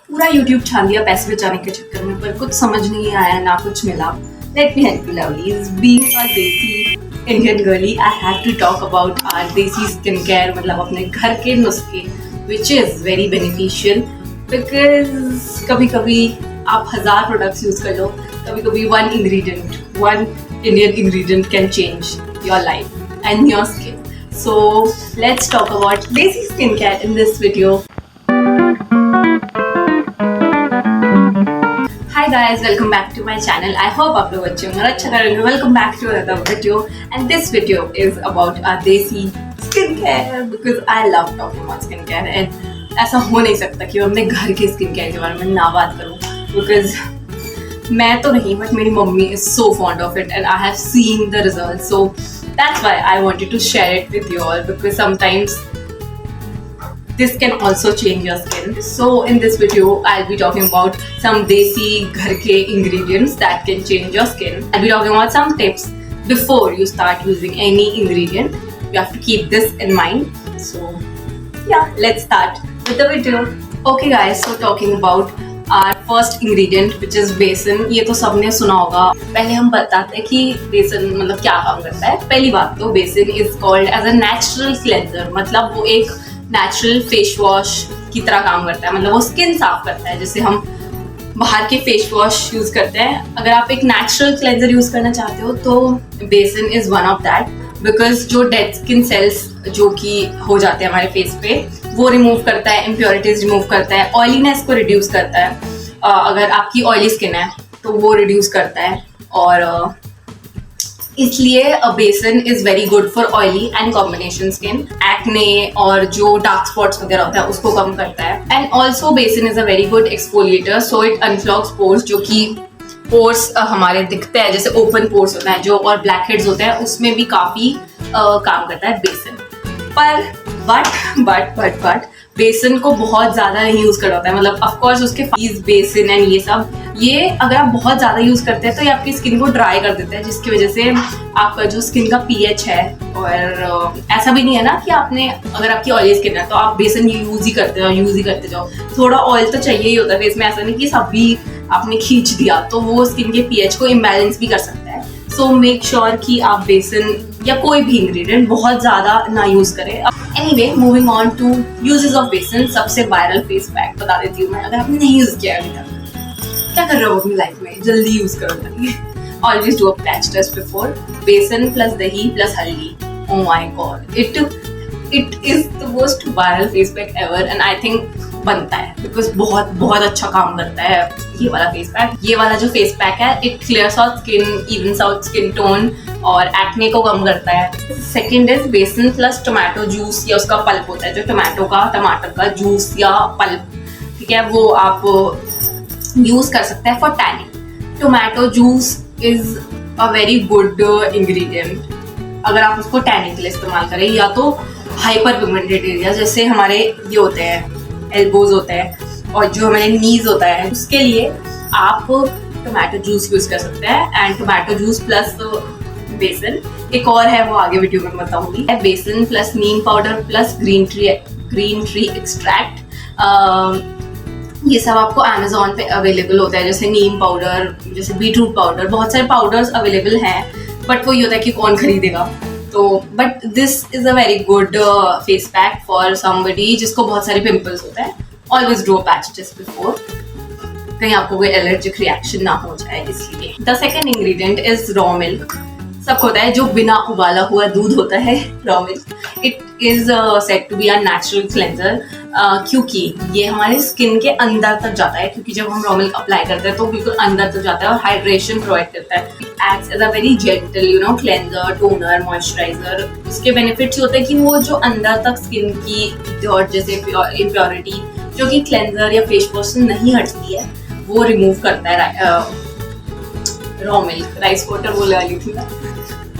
पूरा यूट्यूब छान दिया पैसे बचाने के चक्कर में, पर कुछ समझ नहीं आया, ना कुछ मिला। Let me help you lovelies. Being a desi Indian girly, I have to talk about our desi skin care, मतलब अपने घर के नुस्खे, which is very beneficial. Because कभी कभी आप 1000 प्रोडक्ट्स यूज कर लो, कभी कभी one Indian ingredient can change your life and your skin. So let's talk about Desi skincare in this video. Hi guys, welcome back to my channel. I hope आप लोग अच्छे होंगे और अच्छा कर रहे होंगे. Welcome back to another video, and this video is about our Desi skincare because I love talking about skincare, and ऐसा हो नहीं सकता कि मैं अपने घर के स्किन केयर के बारे में ना बात करूँ, बिकॉज मैं तो नहीं, बट मेरी mummy is so fond of it and I have seen the result, so that's why I wanted to share it with you all, because sometimes this can also change your skin. So in this video I'll be talking about some desi ghar ke ingredients that can change your skin. I'll be talking about some tips before you start using any ingredient. You have to keep this in mind. So yeah, let's start with the video. Okay guys, so talking about our first ingredient which is बेसन. ये तो सबने सुना होगा. पहले हम बताते हैं कि बेसन मतलब क्या काम करता है. पहली बात तो बेसन is called as a natural cleanser, मतलब वो एक नेचुरल फेस वॉश की तरह काम करता है, मतलब वो स्किन साफ करता है जैसे हम बाहर के फेस वॉश यूज करते हैं. अगर आप एक नेचुरल क्लेंजर यूज करना चाहते हो तो बेसन is one of that, because जो डेड स्किन सेल्स जो कि हो जाते हैं हमारे फेस पे वो रिमूव करता है, इम्प्योरिटीज रिमूव करता है, ऑयलीनेस को रिड्यूस करता है. अगर आपकी ऑयली स्किन है तो वो रिड्यूस करता है, और इसलिए बेसन is very good for oily and combination skin. Acne और जो डार्क स्पॉट्स वगैरह होता है उसको कम करता है. And also besan is a very good exfoliator, so it unclogs pores, जो कि पोर्स हमारे दिखते हैं जैसे ओपन पोर्स होता है जो, और ब्लैक हेड्स होते हैं, उसमें भी काफी काम करता है बेसन. पर बट बेसन को बहुत ज्यादा नहीं यूज करना होता है, मतलब ऑफकोर्स उसके फीस बेसन एंड ये सब, ये अगर आप बहुत ज्यादा यूज करते हैं तो ये आपकी स्किन को ड्राई कर देता है, जिसकी वजह से आपका जो स्किन का पीएच है, और ऐसा भी नहीं है ना कि आपने, अगर आपकी ऑयली स्किन है तो आप बेसन यूज ही करते जाओ. थोड़ा ऑयल तो चाहिए ही होता है फेस में, ऐसा नहीं कि सब भी आपने खींच दिया तो वो स्किन के पीएच को इम्बैलेंस भी कर सकता है. सो मेक श्योर कि आप बेसन या कोई भी इंग्रेडिएंट बहुत ज्यादा ना यूज करें. Anyway, moving on to uses of besan. सबसे वायरल फेस पैक बता देती हूँ मैं, अगर आपने नहीं यूज किया अभी तक, क्या कर रहे हो अपनी लाइफ में, जल्दी यूज करो. Always do a patch test before. Besan plus dahi plus haldi, oh my god, it is the most viral face pack ever, and I think बनता है बिकॉज बहुत अच्छा काम करता है ये वाला फेस पैक. ये वाला जो फेस पैक है, it clears out skin, evens out skin tone और एक्ने को कम करता है. सेकेंड इज बेसन प्लस टोमेटो जूस, या उसका पल्प होता है जो टमाटर का जूस या पल्प, ठीक है, वो आप यूज कर सकते हैं for tanning. Tomato juice is a very good ingredient अगर आप उसको टैनिंग के लिए इस्तेमाल करें, या तो हाइपर पिगमेंटेड एरिया जैसे हमारे ये होते हैं, एल्बोज होते हैं, और जो हमारे नीज होता है, उसके लिए आप टोमेटो जूस यूज कर सकते हैं. एंड टोमेटो जूस प्लस बेसन. एक और है, वो आगे वीडियो में बताऊंगी. Besan plus neem powder plus green tree extract. ये सब आपको अमेज़न पे अवेलेबल होता है, जैसे नीम पाउडर, जैसे बीटरूट पाउडर, बहुत सारे पाउडर्स अवेलेबल हैं, बट वो ये होता है कि कौन खरीदेगा. तो but this is a very good face pack for somebody जिसको बहुत सारे पिंपल्स होते हैं. Always do a patch test before, कहीं आपको कोई एलर्जिक रिएक्शन ना हो जाए इसलिए. The second ingredient is raw milk. सबको होता है जो बिना उबाला हुआ दूध होता है, raw milk. It is said to be a natural cleanser, क्योंकि ये हमारे स्किन के अंदर तक जाता है, क्योंकि जब हम रॉ मिल्क अप्लाई करते हैं तो बिल्कुल अंदर तक जाता है और हाइड्रेशन प्रोवाइड करता है. It acts as a very gentle cleanser, toner, moisturiser. इसके बेनिफिट्स होते हैं कि वो जो अंदर तक स्किन की डर्ट जैसे इम्प्योरिटी जो कि क्लेंजर या फेस वॉश से नहीं हटती है, वो रिमूव करता है. रॉ मिल्क, राइस वाटर बोले वाली थी मैं.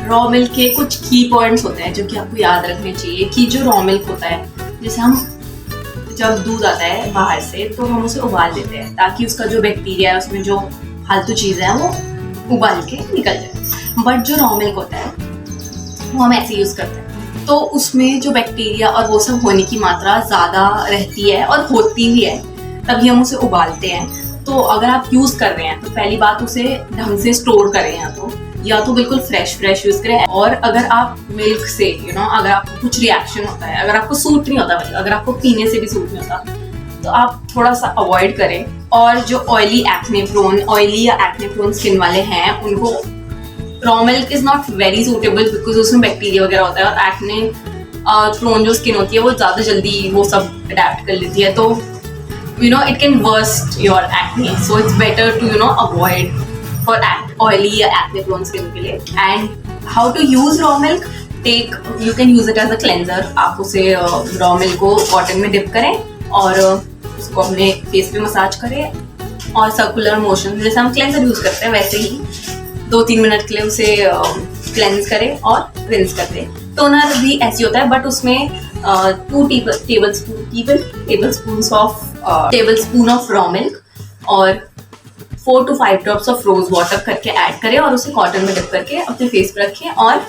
रॉ मिल्क के कुछ की पॉइंट्स होते हैं जो कि आपको याद रखने चाहिए, कि जो रॉ मिल्क होता है, जैसे हम जब दूध आता है बाहर से तो हम उसे उबाल देते हैं ताकि उसका जो बैक्टीरिया है, उसमें जो फालतू चीज़ें हैं वो उबाल के निकल जाए. बट जो रॉ मिल्क होता है वो हम ऐसे यूज़ करते हैं तो उसमें जो बैक्टीरिया और वो सब होने की मात्रा ज़्यादा रहती है और होती भी है. तभी हम उसे उबालते हैं। तो अगर आप यूज़ कर रहे हैं तो पहली बात उसे ढंग से स्टोर करें, या तो बिल्कुल फ्रेश यूज़ करें। और अगर आप मिल्क से अगर आपको कुछ रिएक्शन होता है, अगर आपको सूट नहीं होता, अगर आपको पीने से भी सूट नहीं होता, तो आप थोड़ा सा अवॉइड करें। और जो ऑयली या एक्ने प्रोन स्किन वाले हैं उनको raw milk is not very suitable, because उसमें बैक्टीरिया वगैरह होता है, और एक्ने प्रोन जो स्किन होती है वो ज़्यादा जल्दी वो सब अडेप्ट कर लेती है, तो it can worst your acne, so it's better to avoid for oily या acne prone skin के लिए. And how to use raw milk? You can use it as a cleanser. आप उसे raw milk को कॉटन में dip करें और उसको अपने फेस पे मसाज करें, और सर्कुलर मोशन जैसे हम क्लेंजर यूज करते हैं वैसे ही 2-3 मिनट के लिए उसे क्लेंज करें और रिंस कर दें। टोनर भी ऐसी होता है, बट उसमें 2 टेबलस्पून ऑफ रॉ मिल्क और 4 to 5 drops of rose water करके ऐड करें, और उसे कॉटन में डिप करके अपने फेस पे रखें और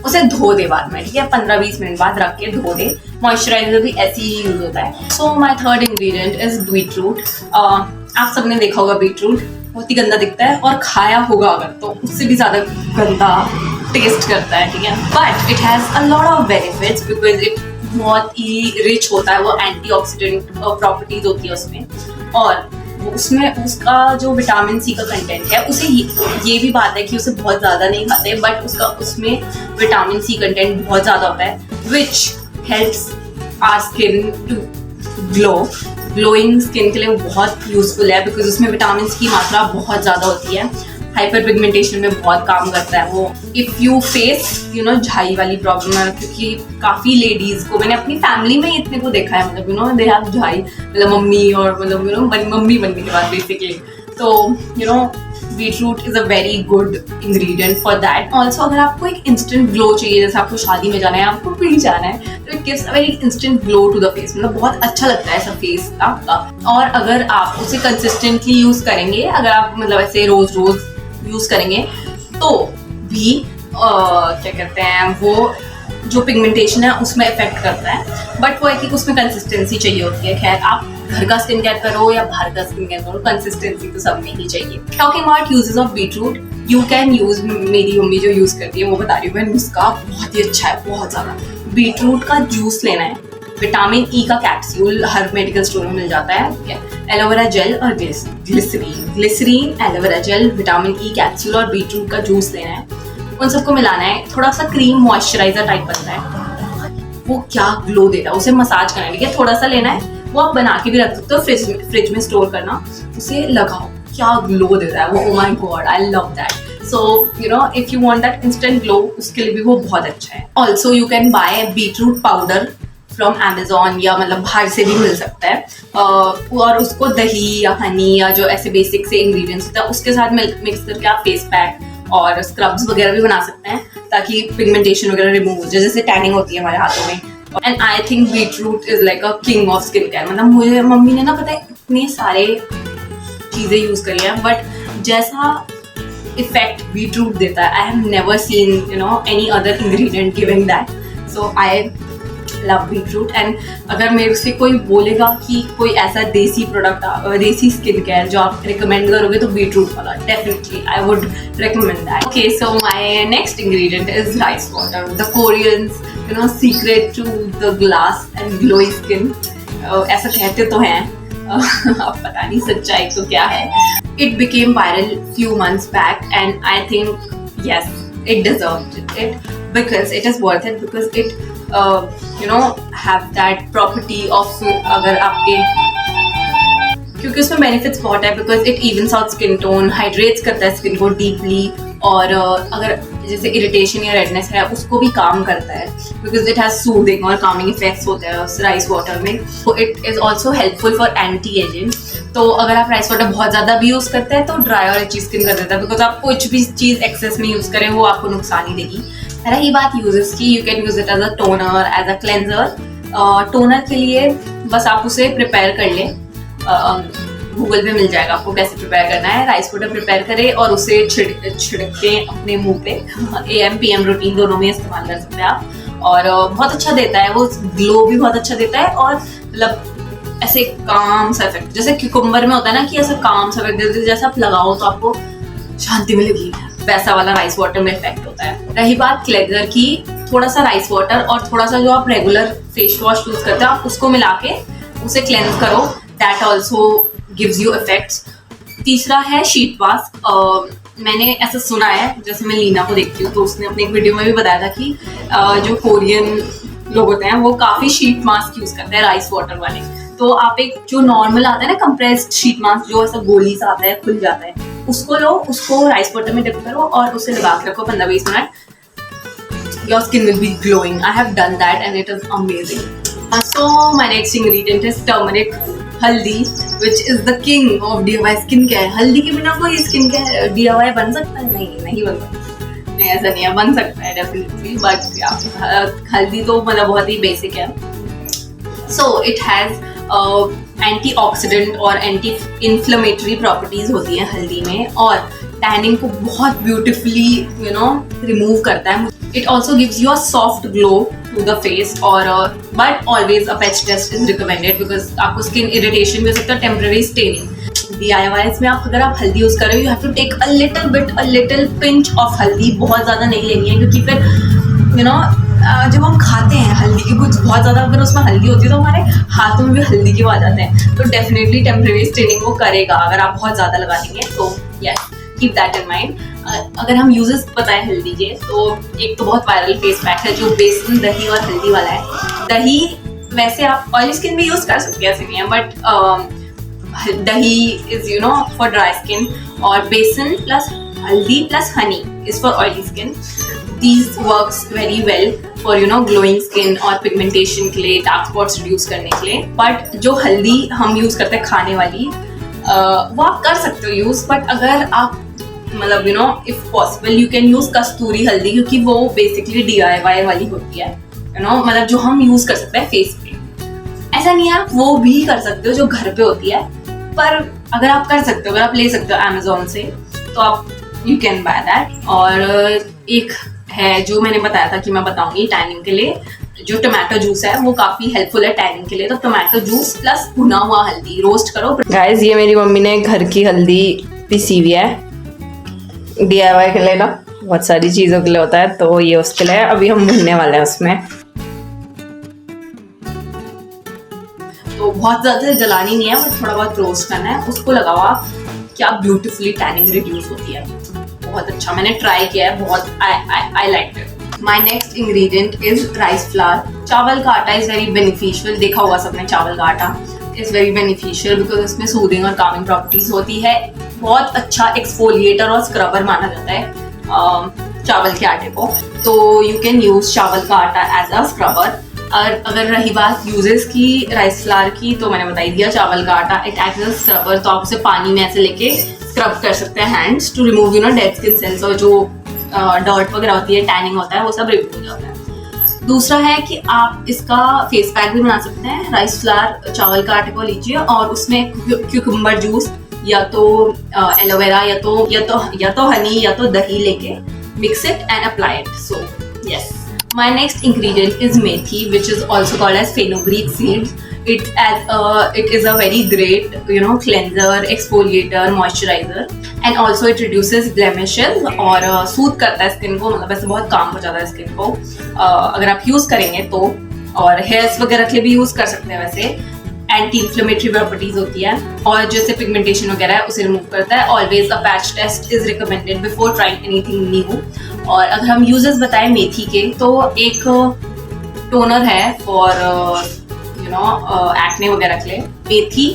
उसे धो दे बाद में, ठीक है, 15-20 मिनट बाद रख के धो दे। मॉइस्चराइजर भी ऐसे ही यूज होता है। So my third ingredient is beetroot. आप सबने देखा होगा बीटरूट बहुत ही गंदा दिखता है, और खाया होगा अगर तो उससे भी ज्यादा गंदा टेस्ट करता है, ठीक है, but it has a lot of benefits because it बहुत ही रिच होता है, वो एंटीऑक्सीडेंट प्रॉपर्टीज होती है उसमें, और उसमें उसका जो विटामिन सी का कंटेंट है, उसे ये भी बात है कि उसे बहुत ज़्यादा नहीं खाते, बट उसमें विटामिन सी कंटेंट बहुत ज़्यादा होता है, which helps our skin to glowing skin के लिए वो बहुत यूजफुल है, बिकॉज उसमें विटामिन की मात्रा बहुत ज़्यादा होती है। हाइपर पिगमेंटेशन में बहुत काम करता है वो। इफ़ यू फेस झाई वाली प्रॉब्लम है, क्योंकि काफ़ी लेडीज़ को मैंने अपनी फैमिली में इतने को देखा है, मतलब दे हैव झाई, मतलब मम्मी और मतलब मम्मी बनने के बाद बेसिकली, तो beetroot is a very good ingredient for that. Also अगर आपको एक इंस्टेंट ग्लो चाहिए, जैसे आपको शादी में जाना है, आपको कहीं जाना है, तो it gives a very instant glow to the face, मतलब बहुत अच्छा लगता है ऐसा फेस आपका। और अगर आप उसे कंसिस्टेंटली यूज़ करेंगे, अगर आप मतलब ऐसे रोज यूज़ करेंगे, तो भी क्या कहते हैं, वो जो पिगमेंटेशन है उसमें इफेक्ट करता है, बट वो है कि उसमें कंसिस्टेंसी चाहिए होती है। खैर, आप घर का स्किन केयर करो या बाहर का स्किन केयर करो, कंसिस्टेंसी तो सब में ही चाहिए। Talking about uses of beetroot, you can use, मेरी मम्मी जो यूज करती है वो बता रही हूँ मैं, उसका बहुत ही अच्छा है, बहुत ज़्यादा। बीटरूट का जूस लेना है, विटामिन ई का कैप्सूल हर मेडिकल स्टोर में मिल जाता है, ठीक है, एलोवेरा जेल और glycerine, aloe vera gel, vitamin E capsule और बीटरूट का जूस लेना है, उन सबको मिलाना है। थोड़ा सा क्रीम मॉइस्चराइजर टाइप बनता है, वो क्या ग्लो देता है, उसे मसाज करना है, ठीक है, थोड़ा सा लेना है, वो आप बना के भी रख सकते हो, फ्रिज में स्टोर करना, उसे लगाओ, क्या ग्लो देता है वो, oh my God, I love that. So if you want that instant glow, उसके लिए भी वो बहुत अच्छा है। Also you can buy beetroot powder from Amazon, या मतलब बाहर से भी मिल सकता है, और उसको दही या हनी या जो ऐसे बेसिक से इंग्रेडिएंट्स होता है उसके साथ मिक्स करके आप फेस पैक और स्क्रब्स वगैरह भी बना सकते हैं, ताकि पिगमेंटेशन वगैरह रिमूव हो जाए, जैसे टैनिंग होती है हमारे हाथों में। And I think beetroot is like a king of skin care. मतलब मुझे मम्मी ने ना, पता है, इतने सारे चीज़ें यूज़ करी हैं, बट जैसा इफेक्ट बीटरूट देता है, I have never seen any other ingredient giving that. So I love beetroot. And अगर मेरे से कोई बोलेगा कि कोई ऐसा देसी प्रोडक्ट, देसी स्किन केयर जो आप रिकमेंड करोगे, तो बीटरूट वाला definitely I would recommend that. Okay, so my next ingredient is rice water, the Koreans secret to the glass and glowy skin, ऐसा कहते तो हैं, अब पता नहीं सच्चाई तो क्या है। It became viral few months back and I think yes, it deserved it because it is worth it, because it have that property of, अगर आपके, क्योंकि उसमें बेनिफिट्स बहुत है, because it evens out skin tone, hydrates करता है skin को deeply, और अगर जैसे इरिटेशन या रेडनेस है उसको भी काम करता है, बिकॉज इट हैज सूदिंग और कामिंग इफेक्ट्स होते हैं उस राइस वाटर में। तो it is also helpful for anti ageing. तो अगर आप राइस वाटर बहुत ज़्यादा भी यूज़ करते हैं तो ड्राई और इची स्किन कर देता है, बिकॉज आप कुछ भी चीज़ एक्सेस में यूज़ करें वो आपको नुकसान ही देगी। रही बात यूजेस की, you can use it as a toner, as a cleanser. Toner के लिए बस आप उसे प्रिपेयर कर लें, गूगल पे मिल जाएगा आपको कैसे प्रिपेयर करना है। राइस वाटर प्रिपेयर करें और उसे छिड़क के अपने मुंह पे, AM PM रूटीन दोनों में इस्तेमाल कर सकते हैं आप, और बहुत अच्छा देता है वो, ग्लो भी बहुत अच्छा देता है, और मतलब ऐसे काम सा इफेक्ट, जैसे क्यूकम्बर में होता है ना कि ऐसा काम सा इफेक्ट, जैसे आप लगाओ तो आपको शांति मिलेगी, वैसा वाला राइस वाटर में इफेक्ट होता है। रही बात क्लेंजर की, थोड़ा सा राइस वाटर और थोड़ा सा जो आप रेगुलर फेस वॉश यूज करते हो आप उसको मिला के उसे क्लेंज करो, that also gives you effects. तीसरा है शीट मास्क। मैंने ऐसा सुना है, जैसे मैं लीना को देखती हूँ तो उसने अपने एक वीडियो में भी बताया था कि जो कोरियन लोग होते हैं वो काफी शीट मास्क यूज करते हैं राइस वाटर वाले। तो आप एक जो नॉर्मल आता है ना कंप्रेस्ड शीट मास्क जो ऐसा गोली सा आता है खुल जाता है, उसको लो, उसको राइस वाटर में डिप करो और उसे लगा के रखो 15-20 minute, your skin will be glowing. I have done that and it is amazing. So my next ingredient is turmeric, हल्दी, which is the king of DIY skincare. हल्दी के बिना कोई स्किन केयर DIY बन सकता है? नहीं बन सकता। नहीं, ऐसा नहीं है, बन सकता है डेफिनेटली, बट हल्दी तो मतलब बहुत ही बेसिक है। So it has एंटीऑक्सीडेंट और एंटी इन्फ्लेमेटरी प्रॉपर्टीज होती है हल्दी में, और टैनिंग को बहुत ब्यूटिफुली रिमूव करता है। It also gives you a soft glow to the face, और but always a patch test is recommended because आपको स्किन इरिटेशन भी हो सकता है, टेम्पररी स्टेनिंग। DIYs में अगर आप हल्दी यूज कर रहे हो, you have to take a little pinch of haldi, बहुत ज्यादा नहीं लेनी है, क्योंकि फिर जब हम खाते हैं हल्दी की कुछ बहुत ज़्यादा अगर उसमें हल्दी होती है तो हमारे हाथों में भी हल्दी के आ जाते हैं, तो डेफिनेटली टेम्परेरी स्टेनिंग वो करेगा अगर आप बहुत ज़्यादा लगा देंगे। तो yes, keep that in mind. अगर हम यूजेस बताएं हल्दी के, तो एक तो बहुत वायरल फेस पैक है जो बेसन, दही और हल्दी वाला है। दही वैसे आप ऑयली स्किन में यूज कर सकते हैं, ऐसे नहीं है, बट दही इज फॉर ड्राई स्किन, और बेसन प्लस हल्दी plus honey is for oily skin. These works very well for glowing skin और पिगमेंटेशन के लिए, डार्क स्पॉट्स रिड्यूस करने के लिए। बट जो हल्दी हम यूज करते हैं खाने वाली, वो आप कर सकते हो यूज, बट अगर आप मतलब if possible you can use kasturi haldi, क्योंकि वो बेसिकली DIY वाली होती है, मतलब जो हम यूज कर सकते हैं फेस पे। ऐसा नहीं है, आप वो भी कर सकते हो जो घर पे होती है, पर अगर आप कर सकते हो, अगर आप ले सकते हो Amazon से, तो आप यू कैन बाय दैट। और एक है जो मैंने बताया था कि मैं बताऊंगी टैनिंग के लिए, जो टोमेटो जूस है वो काफी हेल्पफुल है टैनिंग के लिए। तो टोमेटो जूस प्लस भुना हुआ हल्दी रोस्ट करो। गाइस, ये मेरी मम्मी ने घर की हल्दी पिसी हुई है, DIY के लिए ना बहुत सारी चीजों के लिए होता है, तो ये उसके लिए अभी हम भुनने वाले हैं उसमें। तो बहुत ज्यादा जलानी नहीं है, बट थोड़ा बहुत रोस्ट करना है, उसको लगाओ आप, क्या ब्यूटीफुली टैनिंग रिड्यूस होती है। बहुत अच्छा, मैंने ट्राई किया है, बहुत I like it. My next ingredient is rice flour. चावल का आटा इज वेरी बेनिफिशियल, देखा होगा सबने, चावल का आटा इज वेरी बेनिफिशियल बिकॉज इसमें सूदिंग और कामिंग प्रॉपर्टीज होती है। बहुत अच्छा एक्सफोलिएटर और स्क्रबर माना जाता है चावल के आटे को, तो यू कैन यूज चावल का आटा एज अ स्क्रबर। और अगर रही बात यूजेस की राइस फ्लावर की, तो मैंने बता दिया चावल का आटा, it acts as a scrubber, तो आप उसे पानी में ऐसे लेके स्क्रब कर सकते हैं hands to remove dead skin cells, और जो डर्ट वगैरह होती है, टैनिंग होता है, वो सब रिमूव हो जाता है। दूसरा है कि आप इसका फेस पैक भी बना सकते हैं। राइस फ्लावर, चावल का आटे को लीजिए और उसमें क्यूकम्बर जूस या तो एलोवेरा या तो हनी या तो दही लेके mix it and apply it. So yes, my next ingredient is methi, which is also called as fenugreek seeds. It is a very great cleanser, exfoliator, moisturizer, and also it reduces blemishes और soothe करता है skin को, मतलब ऐसे बहुत काम हो जाता है स्किन को अगर आप यूज करेंगे तो। और हेयर्स वगैरह के लिए भी यूज कर सकते हैं। वैसे एंटी इन्फ्लेमेटरी प्रॉपर्टीज होती है, और जैसे पिगमेंटेशन वगैरह है उसे रिमूव करता है। Always a patch test is recommended before trying anything new. और अगर हम यूजेस बताएं मेथी के, तो एक टोनर है फॉर एक्ने वगैरह के लिए। मेथी,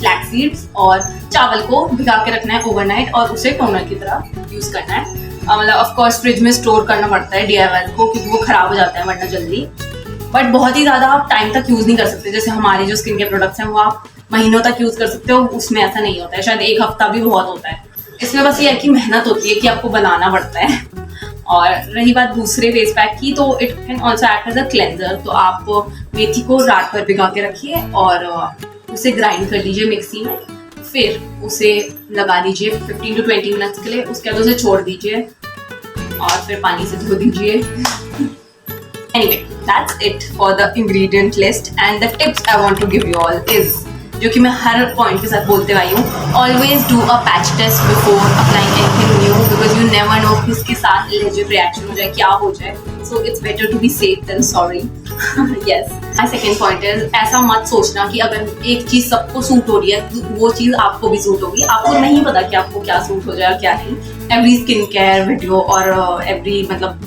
फ्लैक्स सीड्स और चावल को भिगा के रखना है ओवरनाइट और उसे टोनर की तरह यूज करना है। मतलब ऑफ कोर्स फ्रिज में स्टोर करना पड़ता है DIY को, क्योंकि वो खराब हो जाता है वरना जल्दी, बट बहुत ही ज्यादा आप टाइम तक यूज नहीं कर सकते। जैसे हमारे जो स्किन केयर प्रोडक्ट्स हैं वो आप महीनों तक यूज कर सकते हो, उसमें ऐसा नहीं होता है, शायद एक हफ्ता भी बहुत होता है। इसमें बस ये है कि मेहनत होती है कि आपको बनाना पड़ता है। और रही बात दूसरे फेस पैक की, तो it can also act as a cleanser. तो आप मेथी को रात भर भिगा के रखिए और उसे ग्राइंड कर लीजिए मिक्सी में, फिर उसे लगा दीजिए 15 to 20 मिनट्स के लिए, उसके बाद उसे छोड़ दीजिए और फिर पानी से धो दीजिए। Anyway, that's it for the ingredient list. And the tips I want to give you all is, जो कि मैं हर पॉइंट के साथ बोलते आई हूँ, always do a patch test before applying anything new, because you never know किसके साथ एलर्जिक रिएक्शन हो जाए, क्या हो जाए. So it's better to be safe than sorry. Yes, my second point is, ऐसा मत सोचना कि अगर एक चीज़ सबको सूट हो रही है तो वो चीज़ आपको भी सूट होगी. आपको नहीं पता कि आपको क्या सूट हो जाए क्या नहीं. एवरी स्किन केयर वीडियो और एवरी मतलब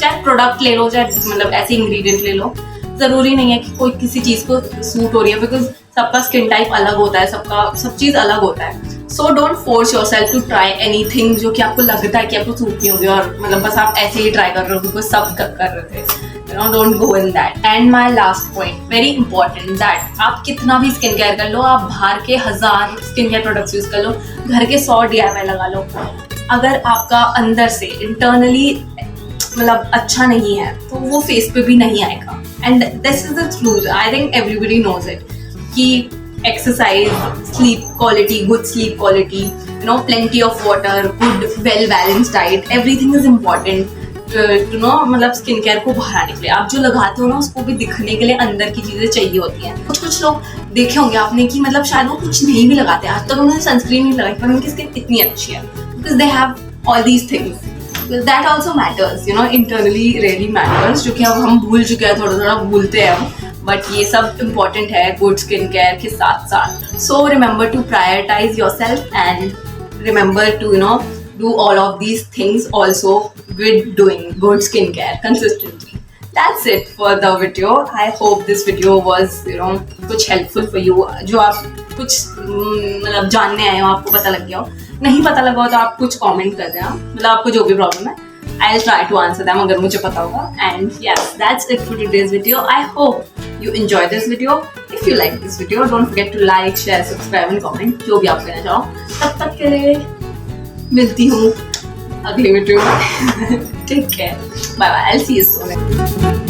चाहे प्रोडक्ट ले लो, चाहे मतलब ऐसे इंग्रेडिएंट ले लो, ज़रूरी नहीं है कि कोई किसी चीज़ को सूट हो रही है, बिकॉज सबका स्किन टाइप अलग होता है, सबका सब चीज़ अलग होता है. So don't force yourself to try anything जो कि आपको लगता है कि आपको सूट नहीं होगी और मतलब बस आप ऐसे ही ट्राई कर रहे हो बिकॉज सब कर रहे थे. You know, don't go in that. And my last point, very important, that आप कितना भी स्किन केयर कर लो, आप बाहर के 1000 स्किन केयर प्रोडक्ट्स यूज़ कर लो, घर के 100 DIY लगा लो, अगर आपका अंदर से इंटरनली मतलब अच्छा नहीं है तो वो फेस पे भी नहीं आएगा. And this is the truth, I think everybody knows it, कि exercise, sleep quality, good sleep quality, you know, plenty of water, good well balanced diet, everything is important to know. मतलब skin care को बाहर आने के लिए आप जो लगाते हो ना, उसको भी दिखने के लिए अंदर की चीज़ें चाहिए होती हैं. कुछ लोग देखे होंगे आपने कि मतलब शायद वो कुछ नहीं भी लगाते, आज तक उन्होंने सनस्क्रीन नहीं लगाई, पर उनकी स्किन इतनी अच्छी है because they have all these things. That also matters, you know, internally really matters, जो कि अब हम भूल चुके हैं, थोड़ा थोड़ा भूलते हैं हम, बट ये सब important है गुड स्किन केयर के साथ साथ. So remember to prioritize yourself and remember to, you know, do all of these things also with doing good skin care consistently. That's it for the video. I hope this video was, you know, कुछ helpful for you. जो आप कुछ मतलब जानने आए हो, आपको पता लग गया हो, नहीं पता लगा हो तो आप कुछ कमेंट कर देना, मतलब आपको जो भी प्रॉब्लम है, I'll try to answer them अगर मुझे पता होगा. And yes, that's it for today's video. I hope you enjoyed this video. If you like this video, don't forget to like, share, subscribe and comment, जो भी आप कहना चाहो. तब तक के लिए मिलती हूँ अगले वीडियो में. Take care. Bye bye. I'll see you soon.